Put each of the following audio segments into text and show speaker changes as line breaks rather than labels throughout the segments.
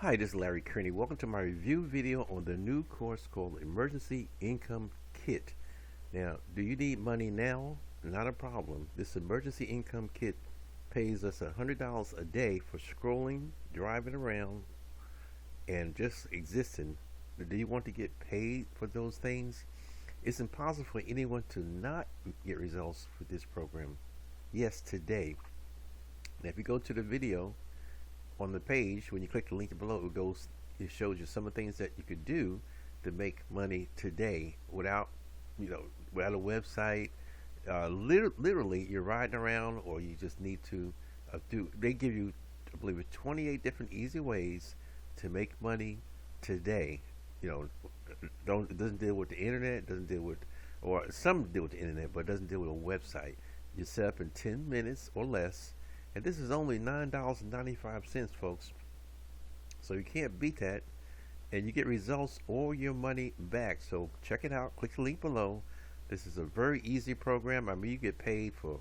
Hi, this is Larry Kearney. Welcome to my review video on the new course called Emergency Income Kit. Now, do you need money now? Not a problem. This emergency income kit pays us $100 a day for scrolling, driving around, and just existing. Do you want to get paid for those things? It's impossible for anyone to not get results with this program. Yes, today. Now, if you go to the video on the page, when you click the link below, it shows you some of the things that you could do to make money today without without a website. Literally, you're riding around, or you just need to they give you, I believe, 28 different easy ways to make money today. It doesn't deal with the internet, doesn't deal with, or some deal with the internet, but it doesn't deal with a website. You set up in 10 minutes or less, and this is only $9.95, folks. So you can't beat that, and you get results or your money back. So check it out. Click the link below. This is a very easy program. I mean, you get paid for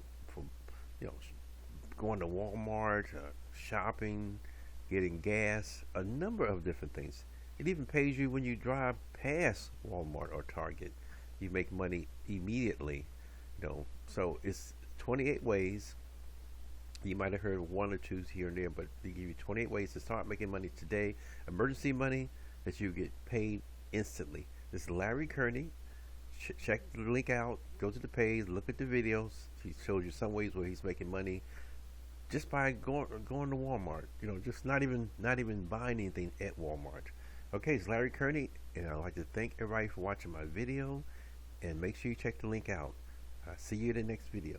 you know going to Walmart, shopping, getting gas, a number of different things. It even pays you when you drive past Walmart or Target. You make money immediately. So it's 28 ways. You might have heard one or two here and there, but they give you 28 ways to start making money today. Emergency money that you get paid instantly. This is Larry Kearney. Check the link out. Go to the page. Look at the videos. He shows you some ways where he's making money just by going to Walmart. Just not even buying anything at Walmart. Okay, it's Larry Kearney, and I'd like to thank everybody for watching my video. And make sure you check the link out. See you in the next video.